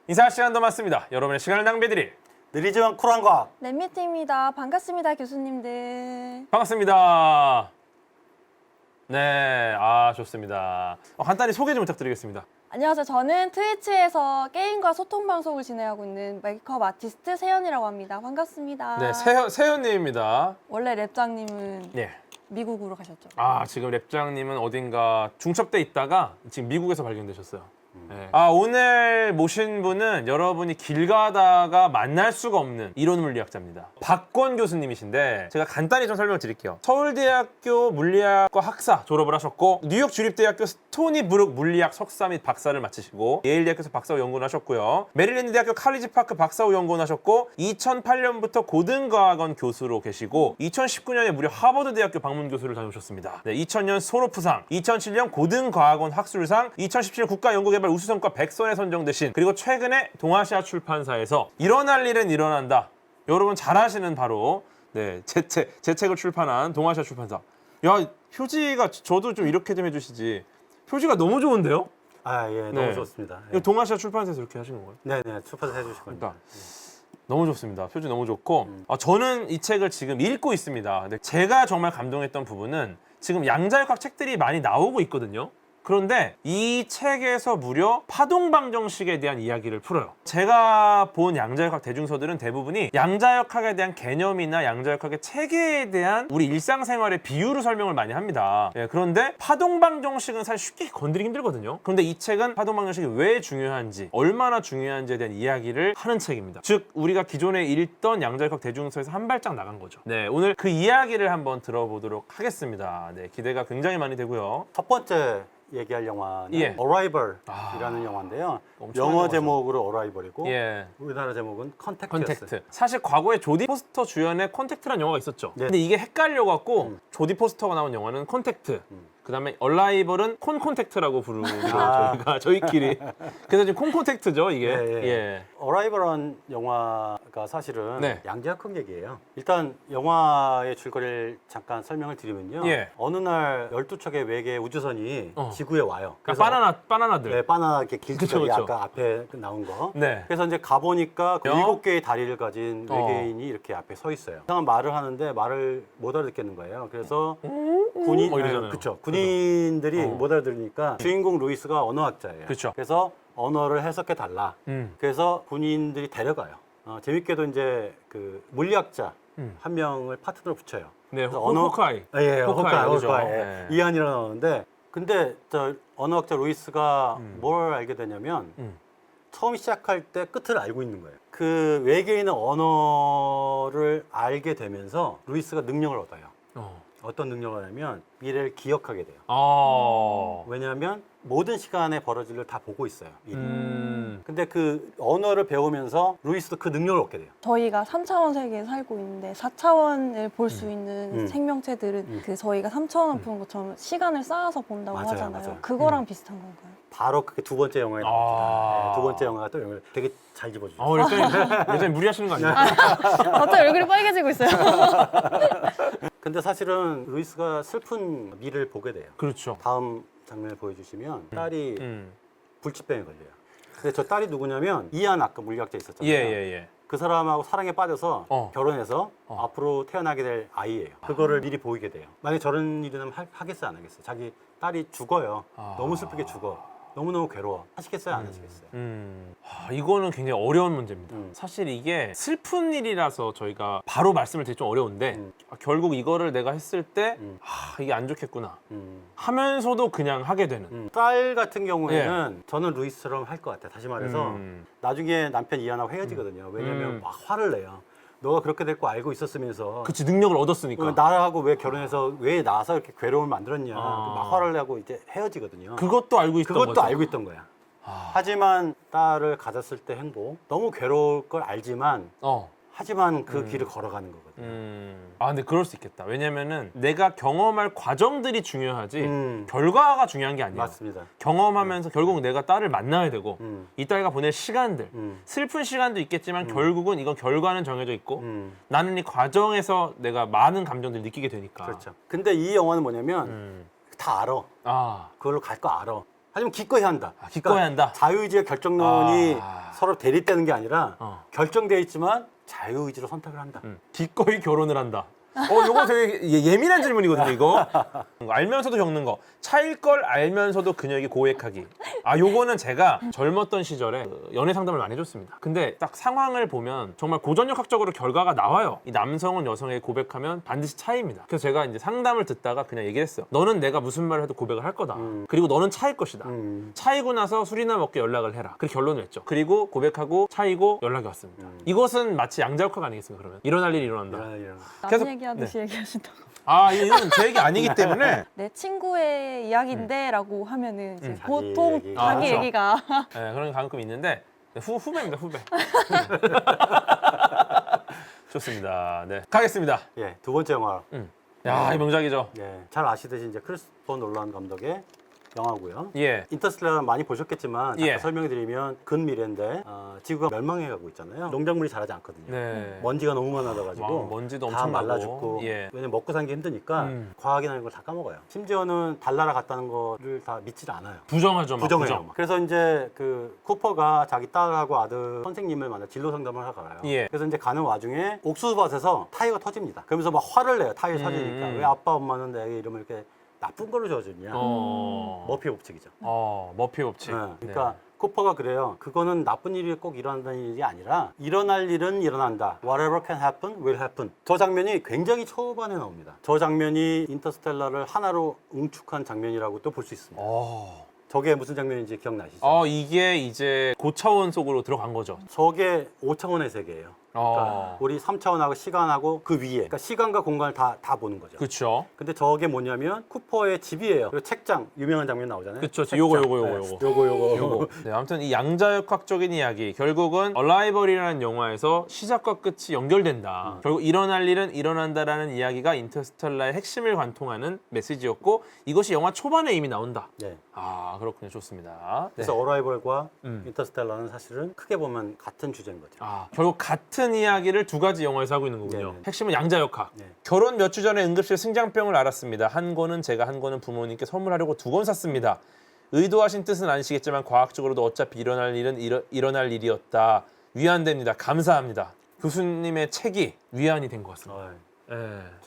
인사 시간 더 많습니다. 여러분의 시간을 낭비해드릴 느리지만 쿨한 과학. 랩미팅입니다. 반갑습니다, 교수님들. 반갑습니다. 네, 좋습니다. 간단히 소개 좀 부탁드리겠습니다. 안녕하세요. 저는 트위치에서 게임과 소통 방송을 진행하고 있는 메이크업 아티스트 세연이라고 합니다. 반갑습니다. 네, 세연님입니다. 원래 랩장님은 예. 미국으로 가셨죠? 지금 랩장님은 어딘가 중첩돼 있다가 지금 미국에서 발견되셨어요. 네. 오늘 모신 분은 여러분이 길 가다가 만날 수가 없는 이론물리학자입니다. 박권 교수님이신데 제가 간단히 좀 설명을 드릴게요. 서울대학교 물리학과 학사 졸업을 하셨고 뉴욕 주립대학교 스토니 브룩 물리학 석사 및 박사를 마치시고 예일대학교에서 박사후 연구를 하셨고요. 메릴랜드 대학교 칼리지 파크 박사후 연구를 하셨고 2008년부터 고등과학원 교수로 계시고 2019년에 무려 하버드 대학교 방문 교수를 다녀오셨습니다. 네, 2000년 소로프상, 2007년 고등과학원 학술상, 2017년 국가연구개발 우수성과 100선에 선정되신, 그리고 최근에 동아시아 출판사에서 일어날 일은 일어난다. 여러분 잘 아시는 바로 제 책을 출판한 동아시아 출판사. 야, 표지가 저도 좀 이렇게 좀 해주시지. 표지가 너무 좋은데요? 너무 네. 좋습니다. 이거 동아시아 출판사에서 이렇게 하신 건가요? 네네, 출판사 해주실 겁니다. 그러니까 너무 좋습니다. 표지 너무 좋고 저는 이 책을 지금 읽고 있습니다. 근데 제가 정말 감동했던 부분은 지금 양자역학 책들이 많이 나오고 있거든요. 그런데 이 책에서 무려 파동방정식에 대한 이야기를 풀어요. 제가 본 양자역학 대중서들은 대부분이 양자역학에 대한 개념이나 양자역학의 체계에 대한 우리 일상생활의 비유로 설명을 많이 합니다. 그런데 파동방정식은 사실 쉽게 건드리기 힘들거든요. 그런데 이 책은 파동방정식이 왜 중요한지, 얼마나 중요한지에 대한 이야기를 하는 책입니다. 즉 우리가 기존에 읽던 양자역학 대중서에서 한 발짝 나간 거죠. 네, 오늘 그 이야기를 한번 들어보도록 하겠습니다. 네, 기대가 굉장히 많이 되고요. 첫 번째 얘기할 영화는 예. Arrival이라는 영화인데요. 엄청난 영어 영화죠. 제목으로 Arrival이고 예. 우리나라 제목은 컨택트였어요. 컨택트. 사실 과거에 조디 포스터 주연의 컨택트라는 영화가 있었죠. 네. 근데 이게 헷갈려갖고 조디 포스터가 나온 영화는 컨택트. 그다음에 얼라이벌은 콘콘택트라고 부르고 저희끼리. 그래서 지금 콘콘택트죠 이게. 예. Arrival은 영화가 사실은 네. 양자역학 얘기예요. 일단 영화의 줄거리를 잠깐 설명을 드리면요. 예. 어느 날 12척의 외계 우주선이 지구에 와요. 그러니까 바나나들. 네, 바나나 이렇게 길쭉하게 그쵸. 아까 앞에 나온 거. 네. 그래서 이제 가보니까 그 어? 7개의 다리를 가진 외계인이 이렇게 앞에 서 있어요. 이상한 말을 하는데 말을 못 알아듣겠는 거예요. 그래서 군인, 이러잖아요. 그쵸. 군인들이 어. 못 알아들으니까 주인공 루이스가 언어학자예요. 그쵸. 그래서 언어를 해석해 달라. 그래서 군인들이 데려가요. 재밌게도 이제 그 물리학자 한 명을 파트너로 붙여요. 네, 그래서 호크아이. 예, 호크아이. 그죠? 예. 네. 이한이라 나오는데 근데 저 언어학자 루이스가 뭘 알게 되냐면 처음 시작할 때 끝을 알고 있는 거예요. 그 외계인의 언어를 알게 되면서 루이스가 능력을 얻어요. 어떤 능력을 하냐면 미래를 기억하게 돼요. 왜냐하면 모든 시간에 벌어질 일 다 보고 있어요. 미리. 근데 그 언어를 배우면서 루이스도 그 능력을 얻게 돼요. 저희가 3차원 세계에 살고 있는데 4차원을 볼 수 있는 생명체들은 그 저희가 3차원 푸는 것처럼 시간을 쌓아서 본다고 맞아요, 하잖아요. 맞아요. 그거랑 비슷한 건가요? 바로 그게 두 번째 영화에 나옵니다. 네, 두 번째 영화가 또 영화를 되게 잘 집어주죠. 여전히 무리하시는 거 아니에요? 갑자기 얼굴이 빨개지고 있어요. 근데 사실은 루이스가 슬픈 미래를 보게 돼요. 그렇죠. 다음 장면을 보여주시면 딸이 음. 불치병에 걸려요. 근데 저 딸이 누구냐면 이한 아까 물리학자 있었잖아요. 예. 그 사람하고 사랑에 빠져서 결혼해서 앞으로 태어나게 될 아이예요. 그거를 미리 보이게 돼요. 만약에 저런 일이라면 하겠어요, 안 하겠어요? 자기 딸이 죽어요. 너무 슬프게 죽어. 너무너무 괴로워. 하시겠어요, 안 하시겠어요? 이거는 굉장히 어려운 문제입니다. 사실 이게 슬픈 일이라서 저희가 바로 말씀을 드리기 좀 어려운데 결국 이거를 내가 했을 때 이게 안 좋겠구나 하면서도 그냥 하게 되는. 딸 같은 경우에는 저는 루이스처럼 할 것 같아요. 다시 말해서 나중에 남편 이한하고 헤어지거든요. 왜냐면 막 화를 내요. 너가 그렇게 될 거 알고 있었으면서 그치, 능력을 얻었으니까. 나하고 왜 결혼해서 왜 나서 이렇게 괴로움을 만들었냐 막 화를 내고 이제 헤어지거든요. 그것도 알고 있던 그것도 거죠. 알고 있던 거야. 하지만 딸을 가졌을 때 행복 너무 괴로울 걸 알지만 하지만 그 길을 걸어가는 거거든요. 근데 그럴 수 있겠다. 왜냐면은 내가 경험할 과정들이 중요하지 결과가 중요한 게 아니에요. 맞습니다. 경험하면서 결국 내가 딸을 만나야 되고 이 딸과 보낼 시간들 슬픈 시간도 있겠지만 결국은 이건 결과는 정해져 있고 나는 이 과정에서 내가 많은 감정들을 느끼게 되니까. 그렇죠. 근데 이 영화는 뭐냐면 다 알아. 그걸로 갈 거 알아. 하지만 기꺼이 한다. 기꺼이 한다. 자유의지의 결정론이 서로 대립되는 게 아니라 결정되어 있지만 자유의지로 선택을 한다. 기꺼이 결혼을 한다. 요거 되게 예민한 질문이거든요, 이거. 알면서도 겪는 거. 차일 걸 알면서도 그녀에게 고백하기. 요거는 제가 젊었던 시절에 연애 상담을 많이 해줬습니다. 근데 딱 상황을 보면 정말 고전역학적으로 결과가 나와요. 이 남성은 여성에게 고백하면 반드시 차이입니다. 그래서 제가 이제 상담을 듣다가 그냥 얘기했어요. 너는 내가 무슨 말을 해도 고백을 할 거다. 그리고 너는 차일 것이다. 차이고 나서 술이나 먹게 연락을 해라. 그렇게 결론을 냈죠. 그리고 고백하고 차이고 연락이 왔습니다. 이것은 마치 양자역학 아니겠습니까, 그러면? 일어날 일이 일어난다. 계속- 남 얘기하듯이 얘기하신다고. 이건 제 얘기 아니기 때문에 내 친구의 이야기인데라고 하면은 이제 자기 보통 얘기. 자기 그렇죠. 얘기가 네, 그런 게 가끔 있는데 후배입니다, 후배. 좋습니다. 네, 가겠습니다. 예, 두 번째 영화. 이 명작이죠. 예, 잘 아시듯이 이제 크리스토퍼 놀란 감독의 영화고요. 예. 인터스텔라 많이 보셨겠지만 잠깐 예. 설명드리면 근미래인데 지구가 멸망해가고 있잖아요. 농작물이 자라지 않거든요. 네. 먼지가 너무 많아져가지고 먼지도 다 엄청 말라 나고. 죽고 예. 왜냐면 먹고 사는 게 힘드니까 과학이나 이런 걸 다 까먹어요. 심지어는 달나라 갔다는 거를 다 믿질 않아요. 부정하죠, 막. 부정해요. 부정. 막. 그래서 이제 그 쿠퍼가 자기 딸하고 아들 선생님을 만나 진로 상담을 하러 가요. 예. 그래서 이제 가는 와중에 옥수수밭에서 타이어가 터집니다. 그러면서 막 화를 내요. 타이어 터지니까 왜 아빠 엄마는 내 이름을 이렇게 나쁜 걸로 지어줬냐. 머피 법칙이죠. 머피 법칙. 네. 그러니까 쿠퍼가 그래요. 그거는 나쁜 일이 꼭 일어난다는 일이 아니라 일어날 일은 일어난다. Whatever can happen will happen. 저 장면이 굉장히 초반에 나옵니다. 저 장면이 인터스텔라를 하나로 응축한 장면이라고 또 볼 수 있습니다. 저게 무슨 장면인지 기억나시죠? 이게 이제 고차원 속으로 들어간 거죠. 저게 5차원의 세계예요. 그러니까 우리 3차원하고 시간하고 그 위에, 그러니까 시간과 공간을 다 보는 거죠. 그렇죠. 근데 저게 뭐냐면 쿠퍼의 집이에요. 그리고 책장, 유명한 장면 나오잖아요. 그쵸. 책장. 요거. 요거. 네, 아무튼 이 양자역학적인 이야기, 결국은 얼라이벌이라는 영화에서 시작과 끝이 연결된다. 결국 일어날 일은 일어난다라는 이야기가 인터스텔라의 핵심을 관통하는 메시지였고, 이것이 영화 초반에 이미 나온다. 네. 그렇군요. 좋습니다. 네. 그래서 어라이벌과 인터스텔라는 사실은 크게 보면 같은 주제인 거죠. 결국 같은 이야기를 두 가지 영화에서 하고 있는 거군요. 네. 핵심은 양자역학. 네. 결혼 몇 주 전에 응급실 승장병을 앓았습니다. 한 권은 제가, 한 권은 부모님께 선물하려고 2권 샀습니다. 의도하신 뜻은 아니시겠지만 과학적으로도 어차피 일어날 일은 일어날 일이었다. 위안됩니다. 감사합니다. 교수님의 책이 위안이 된 것 같습니다.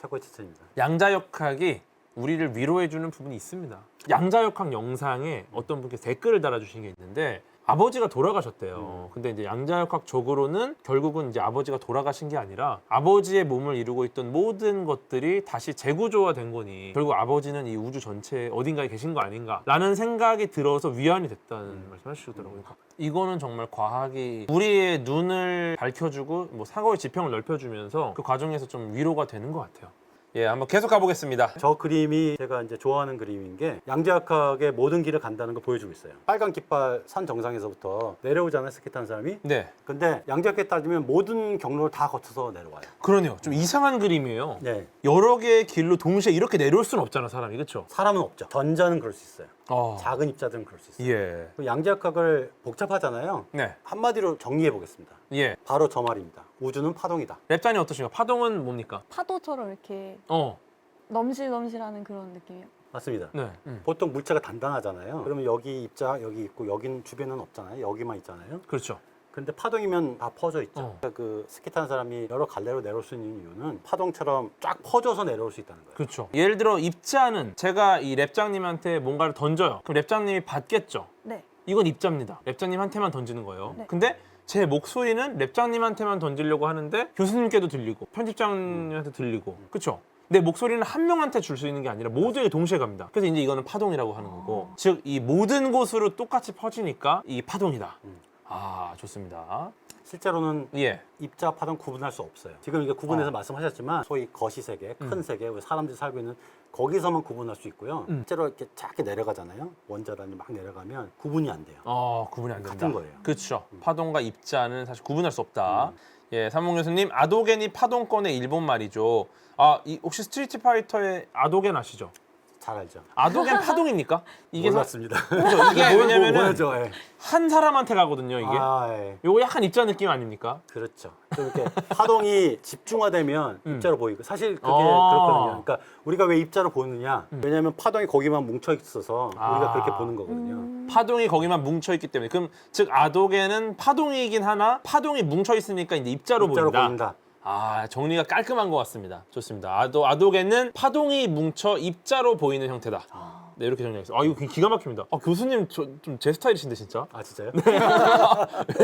최고의 추천입니다. 양자역학이 우리를 위로해주는 부분이 있습니다. 양자역학 영상에 어떤 분께 댓글을 달아주신 게 있는데 아버지가 돌아가셨대요. 근데 이제 양자역학적으로는 결국은 이제 아버지가 돌아가신 게 아니라 아버지의 몸을 이루고 있던 모든 것들이 다시 재구조화된 거니 결국 아버지는 이 우주 전체에 어딘가에 계신 거 아닌가라는 생각이 들어서 위안이 됐다는 말씀하시더라고요. 그러니까 이거는 정말 과학이 우리의 눈을 밝혀주고 뭐 사고의 지평을 넓혀주면서 그 과정에서 좀 위로가 되는 것 같아요. 예, 한번 계속 가보겠습니다. 저 그림이 제가 이제 좋아하는 그림인 게 양자역학의 모든 길을 간다는 걸 보여주고 있어요. 빨간 깃발 산 정상에서부터 내려오잖아요, 스키 타는 사람이. 네, 근데 양자역학에 따지면 모든 경로를 다 거쳐서 내려와요. 그러네요. 좀 이상한 그림이에요. 네. 여러 개의 길로 동시에 이렇게 내려올 수는 없잖아, 사람이. 그렇죠? 사람은 없죠. 전자는 그럴 수 있어요. 어. 작은 입자들은 그럴 수 있어요. 예. 그 양자역학을 복잡하잖아요. 네. 한마디로 정리해 보겠습니다. 예. 바로 저 말입니다. 우주는 파동이다. 랩잔이 어떠신가요? 파동은 뭡니까? 파도처럼 이렇게 어. 넘실넘실하는 그런 느낌이요. 맞습니다. 네. 보통 물체가 단단하잖아요. 그러면 여기 입자 여기 있고 여기는 주변은 없잖아요. 여기만 있잖아요. 그렇죠. 근데 파동이면 다 퍼져 있죠. 어. 그러니까 그 스키 타는 사람이 여러 갈래로 내려올 수 있는 이유는 파동처럼 쫙 퍼져서 내려올 수 있다는 거예요. 그렇죠. 예를 들어 입자는 제가 이 랩장님한테 뭔가를 던져요. 그럼 랩장님이 받겠죠. 네. 이건 입자입니다. 랩장님한테만 던지는 거예요. 네. 근데 제 목소리는 랩장님한테만 던지려고 하는데 교수님께도 들리고 편집장님한테 들리고 그렇죠. 내 목소리는 한 명한테 줄 수 있는 게 아니라 모두에게 동시에 갑니다. 그래서 이제 이거는 파동이라고 하는 거고 즉 이 모든 곳으로 똑같이 퍼지니까 이 파동이다. 좋습니다. 실제로는 예. 입자 파동 구분할 수 없어요. 지금 이게 구분해서 말씀하셨지만 소위 거시세계, 큰 세계, 우리 사람들이 살고 있는 거기서만 구분할 수 있고요. 실제로 이렇게 작게 내려가잖아요. 원자단이 막 내려가면 구분이 안 돼요. 구분이 안 된다. 같은 거예요. 그렇죠. 파동과 입자는 사실 구분할 수 없다. 예, 삼봉 교수님, 아도겐이 파동권의 일본 말이죠. 혹시 스트리트 파이터의 아도겐 아시죠? 잘 알죠. 아도겐 파동입니까? 이게 몰랐습니다. 그죠? 이게 왜냐면은 뭐죠? 예. 한 사람한테 가거든요. 이게. 아, 예. 요거 약간 입자 느낌 아닙니까? 그렇죠. 좀 이렇게 파동이 집중화되면 입자로 보이고 사실 그게 아. 그렇거든요. 그러니까 우리가 왜 입자로 보느냐? 왜냐하면 파동이 거기만 뭉쳐 있어서 아. 우리가 그렇게 보는 거거든요. 파동이 거기만 뭉쳐 있기 때문에 그럼 즉 아도겐은 파동이긴 하나 파동이 뭉쳐 있으니까 이제 입자로 입자로 보인다. 보인다. 아 정리가 깔끔한 것 같습니다. 좋습니다. 아도겐은 파동이 뭉쳐 입자로 보이는 형태다. 네 이렇게 정리하겠습니다. 아 이거 기가 막힙니다. 아 교수님 좀 제 스타일이신데 진짜. 아 진짜요?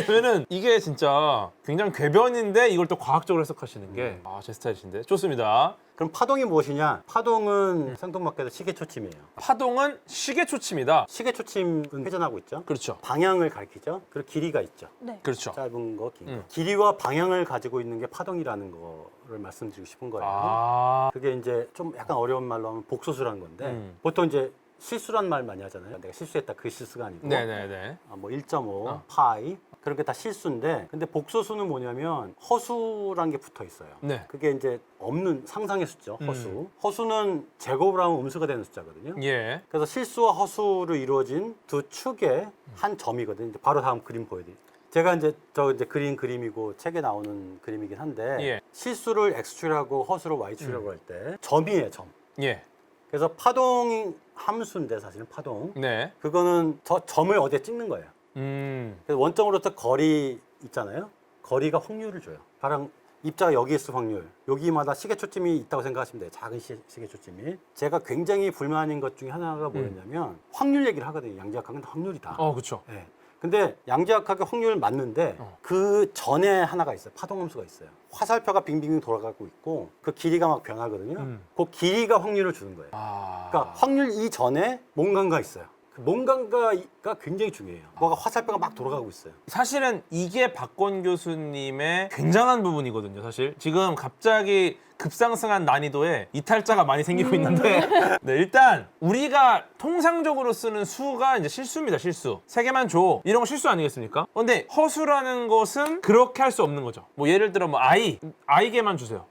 왜냐면은 이게 진짜 굉장히 궤변인데 이걸 또 과학적으로 해석하시는 게 제 스타일이신데 좋습니다. 그럼 파동이 무엇이냐? 파동은 생뚱맞게도 시계초침이에요. 파동은 시계초침이다. 시계초침은 회전하고 있죠. 그렇죠. 방향을 가리키죠. 그리고 길이가 있죠. 네. 그렇죠. 짧은 거, 긴 거. 길이와 방향을 가지고 있는 게 파동이라는 거를 말씀드리고 싶은 거예요. 아 그게 이제 좀 약간 어려운 말로 하면 복소수라는 건데 보통 이제 실수란 말 많이 하잖아요. 내가 실수했다 그 실수가 아니고 네네네. 뭐 1.5 파이 그런 게 다 실수인데 근데 복소수는 뭐냐면 허수란 게 붙어 있어요. 네. 그게 이제 없는 상상의 숫자 허수. 허수는 제곱을 하면 음수가 되는 숫자거든요. 예. 그래서 실수와 허수로 이루어진 두 축의 한 점이거든요. 이제 바로 다음 그림 보여드릴게요. 제가 이제 이제 그린 그림이고 책에 나오는 그림이긴 한데 예. 실수를 x축이라고 허수를 y축이라고 할 때 점이에요, 점. 예. 그래서 파동이 함수인데 사실은 파동. 네. 그거는 저 점을 어디에 찍는 거예요. 그래서 원점으로부터 거리 있잖아요. 거리가 확률을 줘요. 가령 입자가 여기 있을 확률. 여기마다 시계초침이 있다고 생각하시면 돼요. 작은 시계초침이. 제가 굉장히 불만인 것 중에 하나가 뭐였냐면 확률 얘기를 하거든요. 양자역학은 확률이다. 그렇죠. 네. 근데 양자역학의 확률 맞는데 그 전에 하나가 있어요. 파동함수가 있어요. 화살표가 빙빙 돌아가고 있고 그 길이가 막 변하거든요. 그 길이가 확률을 주는 거예요. 그러니까 확률 이전에 뭔가가 있어요. 그 뭔가가 굉장히 중요해요. 뭐가 화살표가 막 돌아가고 있어요. 사실은 이게 박권 교수님의 굉장한 부분이거든요. 사실 지금 갑자기 급상승한 난이도에 이탈자가 많이 생기고 있는데 네, 일단 우리가 통상적으로 쓰는 수가 이제 실수입니다. 실수. 세 개만 줘. 이런 거 실수 아니겠습니까? 근데 허수라는 것은 그렇게 할 수 없는 거죠. 뭐 예를 들어 뭐 아이개만 주세요.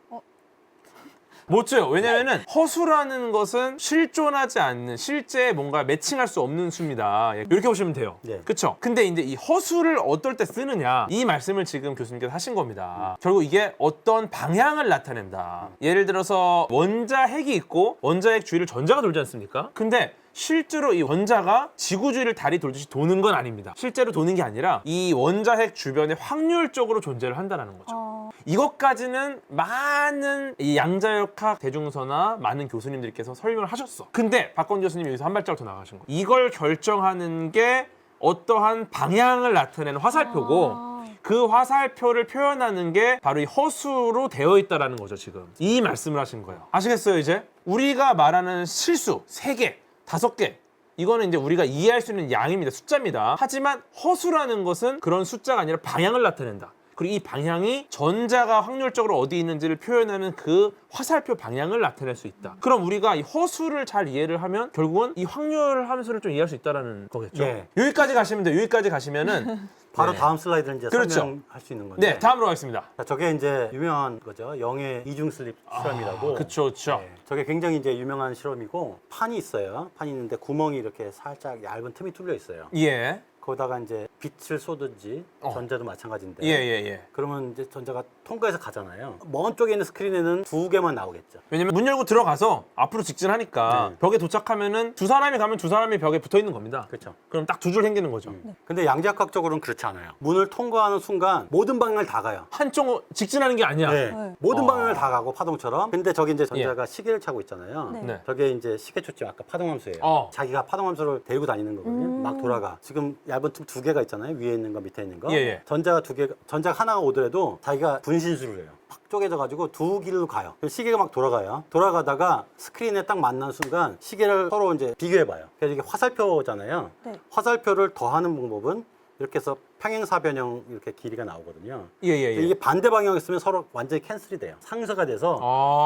못 줘요. 왜냐면은 허수라는 것은 실존하지 않는 실제 뭔가 매칭할 수 없는 수입니다. 이렇게 보시면 돼요. 네. 그렇죠? 근데 이제 이 허수를 어떨 때 쓰느냐 이 말씀을 지금 교수님께서 하신 겁니다. 결국 이게 어떤 방향을 나타낸다. 예를 들어서 원자핵이 있고 원자핵 주위를 전자가 돌지 않습니까? 근데 실제로 이 원자가 지구 주위를 달이 돌듯이 도는 건 아닙니다. 실제로 도는 게 아니라 이 원자핵 주변에 확률적으로 존재를 한다는 거죠. 이것까지는 많은 이 양자역학 대중서나 많은 교수님들께서 설명을 하셨어. 근데 박권 교수님이 여기서 한 발자국 더 나가신 거예요. 이걸 결정하는 게 어떠한 방향을 나타내는 화살표고 그 화살표를 표현하는 게 바로 이 허수로 되어 있다는 거죠. 지금 이 말씀을 하신 거예요. 아시겠어요? 이제 우리가 말하는 실수 3개 5개 이거는 이제 우리가 이해할 수 있는 양입니다. 숫자입니다. 하지만 허수라는 것은 그런 숫자가 아니라 방향을 나타낸다. 그리고 이 방향이 전자가 확률적으로 어디 있는지를 표현하는 그 화살표 방향을 나타낼 수 있다. 그럼 우리가 이 허수를 잘 이해를 하면 결국은 이 확률 함수를 좀 이해할 수 있다는 거겠죠. 네. 여기까지 가시면 돼요. 여기까지 가시면은 바로 네. 다음 슬라이드는 이제 그렇죠. 설명할 수 있는 건데. 네, 다음으로 가겠습니다. 자, 저게 이제 유명한 거죠. 영의 이중 슬립 실험이라고. 그렇죠, 그렇죠. 네, 저게 굉장히 이제 유명한 실험이고 판이 있어요. 판이 있는데 구멍이 이렇게 살짝 얇은 틈이 뚫려 있어요. 예, 거기다가 이제 빛을 쏘든지 전자도 마찬가지인데. 예. 그러면 이제 전자가 통과해서 가잖아요. 먼 쪽에 있는 스크린에는 2개만 나오겠죠. 왜냐면 문 열고 들어가서 앞으로 직진하니까 네. 벽에 도착하면은 두 사람이 가면 두 사람이 벽에 붙어 있는 겁니다. 그렇죠. 그럼 딱 두 줄 생기는 거죠. 근데 양자역학적으로는 그렇지 않아요. 문을 통과하는 순간 모든 방향을 다 가요. 한쪽 직진하는 게 아니야. 네. 네. 모든 방향을 다 가고 파동처럼. 근데 저기 이제 전자가 시계를 차고 있잖아요. 네. 네. 저게 이제 시계초침 아까 파동함수예요. 자기가 파동함수를 데리고 다니는 거거든요. 막 돌아가. 지금 얇은 틈 2개가 있잖아요. 위에 있는 거 밑에 있는 거. 예. 전자가 2개, 전자가 하나가 오더라도 자기가 분신술을 해요. 팍 쪼개져가지고 두 길로 가요. 그래서 시계가 막 돌아가요. 돌아가다가 스크린에 딱 만난 순간 시계를 서로 이제 비교해봐요. 그래서 이게 화살표잖아요. 네. 화살표를 더하는 방법은 이렇게 해서 평행사변형 이렇게 길이가 나오거든요. 예. 이게 반대 방향에 있으면 서로 완전히 캔슬이 돼요. 상쇄가 돼서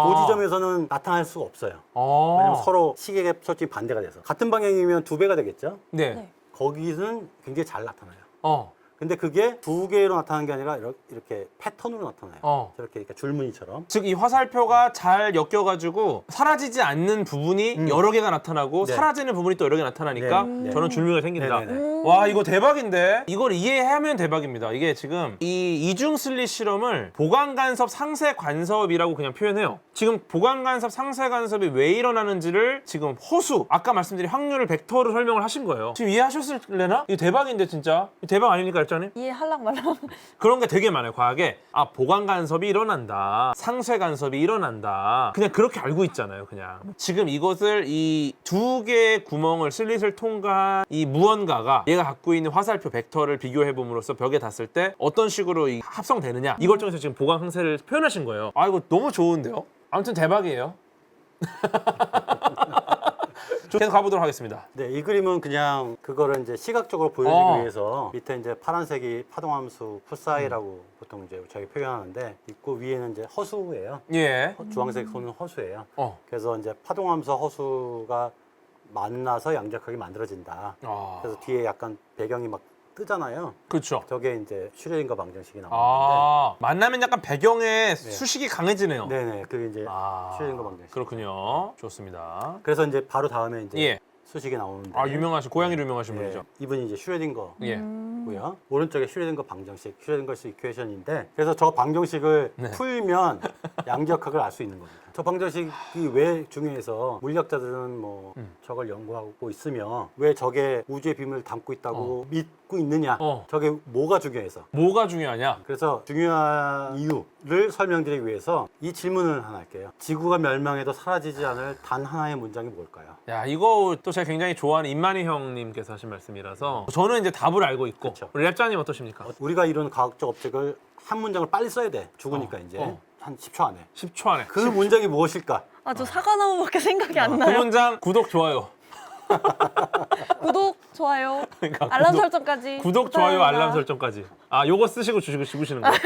그 지점에서는 나타날 수가 없어요. 왜냐면 서로 시계가 솔직히 반대가 돼서 같은 방향이면 2배가 되겠죠. 네. 네. 거기는 굉장히 잘 나타나요. 근데 그게 두 개로 나타나는 게 아니라 이렇게 패턴으로 나타나요. 저렇게 이렇게 줄무늬처럼. 즉 이 화살표가 잘 엮여가지고 사라지지 않는 부분이 여러 개가 나타나고 네. 사라지는 부분이 또 여러 개 나타나니까 네. 저런 줄무늬가 생긴다. 네네네. 와 이거 대박인데? 이걸 이해하면 대박입니다. 이게 지금 이 이중 슬릿 실험을 보강간섭 상세 간섭이라고 그냥 표현해요. 지금 보강간섭 상세 간섭이 왜 일어나는지를 지금 호수 아까 말씀드린 확률을 벡터로 설명을 하신 거예요. 지금 이해하셨을래나? 이거 대박인데 진짜? 이거 대박 아닙니까 일단은? 이해할랑 말랑. 그런 게 되게 많아요 과학에. 아 보강 간섭이 일어난다, 상쇄 간섭이 일어난다, 그냥 그렇게 알고 있잖아요. 그냥 지금 이것을 이 두 개의 구멍을 슬릿을 통과한 이 무언가가 얘가 갖고 있는 화살표 벡터를 비교해 봄으로써 벽에 닿았을 때 어떤 식으로 이 합성되느냐, 이걸 통해서 지금 보강 상쇄를 표현하신 거예요. 아 이거 너무 좋은데요? 아무튼 대박이에요. 계속 가보도록 하겠습니다. 네, 이 그림은 그냥 그거를 이제 시각적으로 보여주기 위해서 밑에 이제 파란색이 파동함수 풋사이라고 보통 이제 저희 표현하는데 있고 위에는 이제 허수예요. 예. 주황색 손은 허수예요. 어. 그래서 이제 파동함수 허수가 만나서 양자역학이 만들어진다. 그래서 뒤에 약간 배경이 막 뜨잖아요. 그렇죠. 저게 이제 슈레딩거 방정식이 나오는데, 아 만나면 약간 배경에 수식이 강해지네요. 네네, 그게 이제 아, 슈레딩거 방정식. 그렇군요. 좋습니다. 그래서 이제 바로 다음에 이제 예. 수식이 나오는데, 아 유명하신 고양이로 유명하신 예, 분이죠. 이분이 이제 슈레딩거. 예. 고요. 오른쪽에 슈레딩거 방정식, 슈레딩거스 이퀘이션인데, 그래서 저 방정식을 풀면 양자역학을 알 수 있는 겁니다. 저 방정식이 왜 중요해서 물리학자들은 뭐 저걸 연구하고 있으며 왜 저게 우주의 비밀을 담고 있다고 믿고 있느냐, 저게 뭐가 중요해서. 뭐가 중요하냐? 그래서 중요한 이유를 설명드리기 위해서 이 질문을 하나 할게요. 지구가 멸망해도 사라지지 않을 단 하나의 문장이 뭘까요? 야 이거 또 제가 굉장히 좋아하는 임만희 형님께서 하신 말씀이라서 저는 이제 답을 알고 있고 그쵸. 우리 랩자님 어떠십니까? 우리가 이룬 과학적 업적을 한 문장을 빨리 써야 돼. 죽으니까 이제 한 10초 안에. 10초 안에 그 문장이 무엇일까? 아, 저 사과나무밖에 생각이 안 그 나요. 문장 구독 좋아요. 구독, 좋아요, 그러니까 알람 설정까지. 구독 좋아요 부탁합니다. 알람 설정까지. 아 요거 쓰시고 죽으시는 거예요.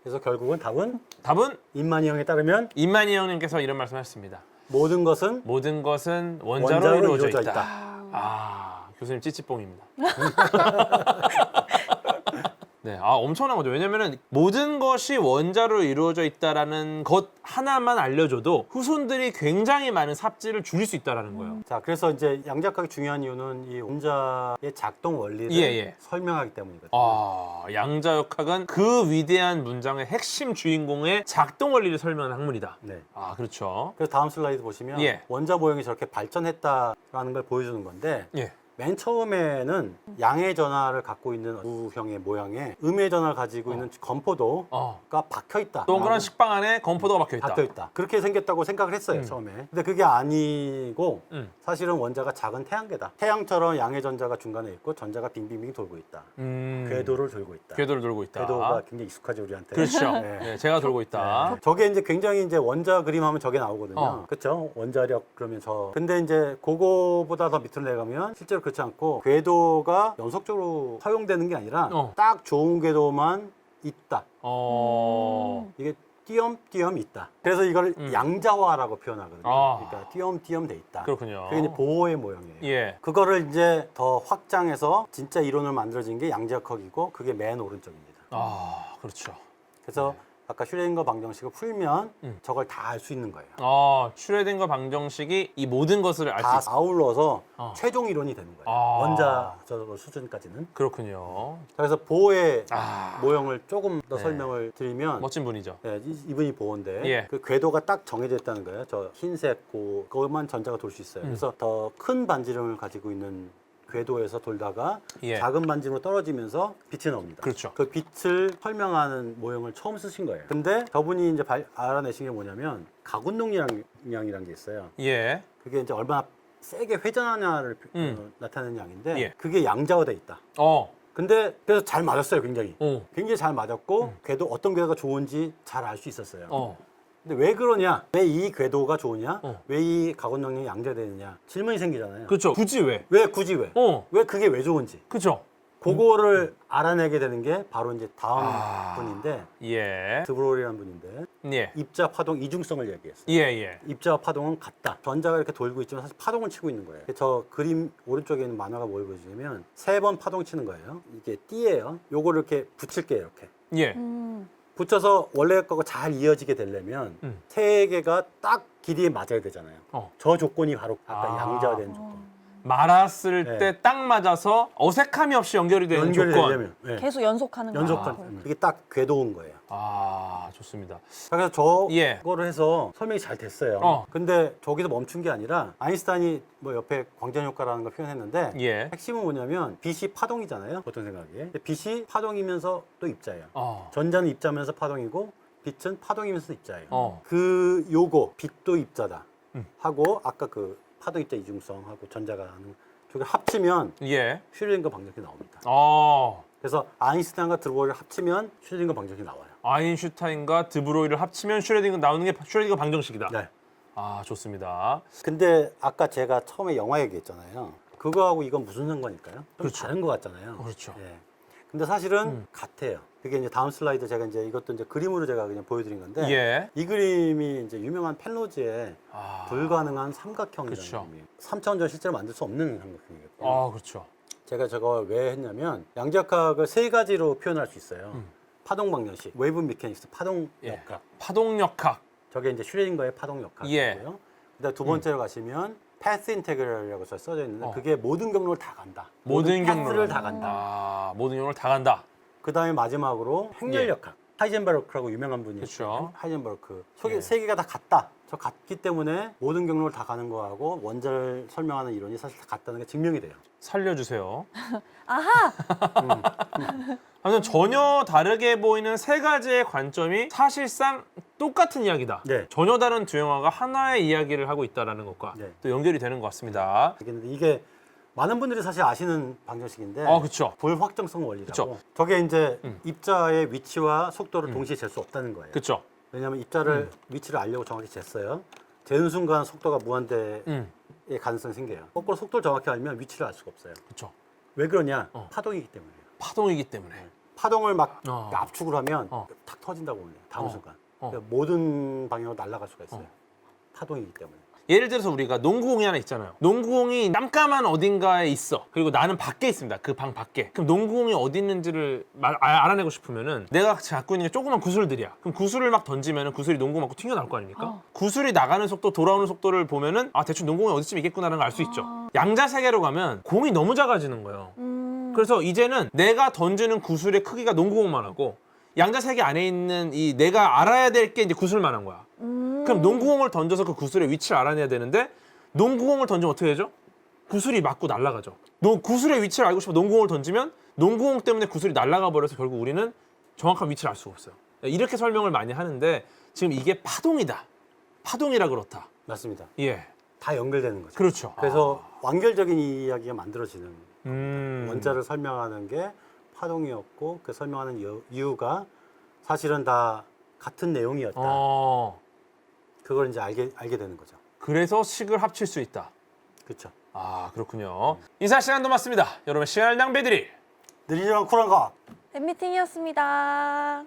그래서 결국은 답은 답은 임만희 형에 따르면 임만희 형님께서 이런 말씀하셨습니다. 모든 것은 모든 것은 원자로 원자로 이루어져 이루어져 있다. 있다. 아 교수님 찌찌뽕입니다. 네, 아 엄청난 거죠. 왜냐면은 모든 것이 원자로 이루어져 있다라는 것 하나만 알려줘도 후손들이 굉장히 많은 삽질을 줄일 수 있다라는 거예요. 자, 그래서 이제 양자역학이 중요한 이유는 이 원자의 작동 원리를 예. 설명하기 때문이거든요. 아, 양자역학은 그 위대한 문장의 핵심 주인공의 작동 원리를 설명하는 학문이다. 네. 아, 그렇죠. 그래서 다음 슬라이드 보시면 예. 원자 모형이 저렇게 발전했다라는 걸 보여주는 건데, 예. 맨 처음에는 양의 전하를 갖고 있는 우형의 모양에 음의 전하를 가지고 있는 건포도가 박혀 있다. 동그란 식빵 안에 건포도가 박혀 있다. 박혀 있다. 그렇게 생겼다고 생각을 했어요, 처음에. 근데 그게 아니고 사실은 원자가 작은 태양계다. 태양처럼 양의 전자가 중간에 있고 전자가 빙빙빙 돌고 있다. 궤도를 돌고 있다. 궤도를 돌고 있다. 궤도가 굉장히 익숙하죠, 우리한테. 그렇죠. 네. 네, 제가 돌고 있다. 네. 저게 이제 굉장히 이제 원자 그림 하면 저게 나오거든요. 그렇죠? 원자력 그러면 저. 근데 이제 그거보다 더 밑으로 내려가면 실제로 그렇지 않고 궤도가 연속적으로 허용되는 게 아니라 딱 좋은 궤도만 있다. 이게 띄엄띄엄 있다. 그래서 이걸 양자화라고 표현하거든요. 그러니까 띄엄띄엄 돼 있다. 그렇군요. 그게 이제 보호의 모형이에요. 예. 그거를 이제 더 확장해서 진짜 이론을 만들어진 게 양자역학이고 그게 맨 오른쪽입니다. 아, 그렇죠. 그래서 아까 슈레딩거 방정식을 풀면 저걸 다 알 수 있는 거예요. 슈레딩거 방정식이 이 모든 것을 알 수 다 있다. 아울러서 최종 이론이 되는 거예요. 아. 원자 저 수준까지는. 그렇군요. 그래서 보호의 아. 모형을 조금 더 설명을 드리면 멋진 분이죠. 네, 이분이 보호인데 예. 그 궤도가 딱 정해져 있다는 거예요. 저 흰색 그것만 전자가 돌 수 있어요. 그래서 더 큰 반지름을 가지고 있는 궤도에서 돌다가 예. 작은 반지름으로 떨어지면서 빛이 나옵니다. 그렇죠. 그 빛을 설명하는 모형을 처음 쓰신 거예요. 근데 저분이 이제 알아내신 게 뭐냐면 가군동량이라는 게 있어요. 예. 그게 이제 얼마나 세게 회전하냐를 나타내는 양인데 예. 그게 양자화돼 있다. 근데 그래서 잘 맞았어요, 굉장히. 굉장히 잘 맞았고 궤도 어떤 궤도가 좋은지 잘 알 수 있었어요. 근데 왜 그러냐? 왜 이 궤도가 좋으냐? 왜 이 가군동량이 양자되느냐? 질문이 생기잖아요. 그렇죠. 굳이 왜? 왜 굳이 왜? 왜 그게 왜 좋은지? 그렇죠. 그거를 알아내게 되는 게 바로 이제 다음 분인데 예. 드브롤이라는 분인데 예. 입자 파동 이중성을 얘기했어요. 예, 예. 입자와 파동은 같다. 전자가 이렇게 돌고 있지만 사실 파동을 치고 있는 거예요. 저 그림 오른쪽에 있는 만화가 뭘 보여주냐면 3번 파동 치는 거예요. 이게 띠예요. 요거를 이렇게 붙일게요. 이렇게. 예. 붙여서 원래 거가 잘 이어지게 되려면 3개가 딱 길이에 맞아야 되잖아요. 저 조건이 바로 아까 양자가 된 조건. 말았을 네. 때 딱 맞아서 어색함이 없이 연결이 되는 연결이 조건. 되려면 네. 계속 연속하는 거예요. 연속한 그게 딱 궤도인 거예요. 아, 좋습니다. 그래서 예. 저거를 해서 설명이 잘 됐어요. 근데 저기서 멈춘 게 아니라 아인슈타인이 뭐 옆에 광전 효과라는 걸 표현했는데 예. 핵심은 뭐냐면 빛이 파동이잖아요. 보통 생각에. 근데 빛이 파동이면서 또 입자예요. 어. 전자는 입자면서 파동이고 빛은 파동이면서 입자예요. 어. 그 요거 빛도 입자다 하고 아까 그 파동 입자 이중성하고 전자가 하는 저게 합치면 예. 슈레딩거 방정식이 나옵니다. 어. 그래서 아인슈타인과 드로이를 합치면 슈레딩거 방정식이 나와요. 아인슈타인과 드브로이를 합치면 슈레딩거 나오는 게 슈레딩거 방정식이다. 네. 아, 좋습니다. 근데 아까 제가 처음에 영화 얘기했잖아요. 그거하고 이건 무슨 상관일까요? 좀 그렇죠. 다른 것 같잖아요. 그렇죠. 예. 근데 사실은 같아요. 그게 이제 다음 슬라이드 제가 이제 이것도 이제 그림으로 제가 그냥 보여드린 건데 예. 이 그림이 이제 유명한 펜로즈의 아. 불가능한 삼각형이라는 그렇죠. 그림이에요. 3차원적으로 실제로 만들 수 없는 삼각형이거든요. 아, 그렇죠. 제가 저걸 왜 했냐면 양자역학을 3가지로 표현할 수 있어요. 파동 방정식, 웨이브 미케닉스, 파동 예. 역학. 파동역학. 저게 이제 슈레딩거의 파동 역학이고요. 예. 그다음 두 번째로 가시면 패스 인테그럴이라고 써져 있는데 어. 그게 모든 경로를 다 간다. 모든 경로를 패스를 다 간다. 아, 모든 경로를 다 간다. 그다음에 마지막으로 행렬 역학. 하이젠베르크라고 유명한 분이 그렇죠. 있어요. 하이젠베르크. 저게 예. 3개가 다 같다. 저 같기 때문에 모든 경로를 다 가는 거하고 원자를 설명하는 이론이 사실 다 같다는 게 증명이 돼요. 살려주세요. 아하! 아무튼 전혀 다르게 보이는 3가지의 관점이 사실상 똑같은 이야기다. 네. 전혀 다른 두 영화가 하나의 이야기를 하고 있다는 것과 네. 또 연결이 되는 것 같습니다. 근데 이게 많은 분들이 사실 아시는 방정식인데 그렇죠. 불확정성 원리라고. 그쵸. 저게 이제 입자의 위치와 속도를 동시에 잴 수 없다는 거예요. 그렇죠. 왜냐하면 입자를 위치를 알려고 정확히 쟀어요. 재는 순간 속도가 무한대의 가능성이 생겨요. 거꾸로 속도를 정확히 알면 위치를 알 수가 없어요. 그렇죠. 왜 그러냐? 파동이기 때문이에요. 파동이기 때문에. 파동을 막 어. 압축을 하면 어. 탁 터진다고 보네요. 다음 어. 순간. 어. 그러니까 모든 방향으로 날아갈 수가 있어요. 파동이기 때문에. 예를 들어서 우리가 농구공이 하나 있잖아요. 농구공이 깜깜한 어딘가에 있어. 그리고 나는 밖에 있습니다. 그 방 밖에. 그럼 농구공이 어디 있는지를 알아내고 싶으면은 내가 갖고 있는 게 조그만 구슬들이야. 그럼 구슬을 막 던지면은 구슬이 농구 맞고 튀겨 나올 거 아닙니까? 구슬이 나가는 속도, 돌아오는 속도를 보면은 대충 농구공이 어디쯤 있겠구나라는 걸 알 수 있죠. 양자 세계로 가면 공이 너무 작아지는 거예요. 그래서 이제는 내가 던지는 구슬의 크기가 농구공만 하고 양자 세계 안에 있는 이 내가 알아야 될 게 이제 구슬만 한 거야. 그럼 농구공을 던져서 그 구슬의 위치를 알아내야 되는데 농구공을 던지면 어떻게 되죠? 구슬이 맞고 날아가죠. 구슬의 위치를 알고 싶어 농구공을 던지면 농구공 때문에 구슬이 날아가 버려서 결국 우리는 정확한 위치를 알 수가 없어요. 이렇게 설명을 많이 하는데 지금 이게 파동이다. 파동이라 그렇다. 맞습니다. 예. 다 연결되는 거죠. 그렇죠. 그래서 완결적인 이야기가 만들어지는 원자를 음. 설명하는 게 파동이었고 그 설명하는 이유가 사실은 다 같은 내용이었다. 그걸 이제 알게 되는 거죠. 그래서 식을 합칠 수 있다. 그렇죠. 그렇군요. 인사 시간도 맞습니다. 여러분 시간을 낭비해드릴 느리지만 쿨한 거. 팬미팅이었습니다.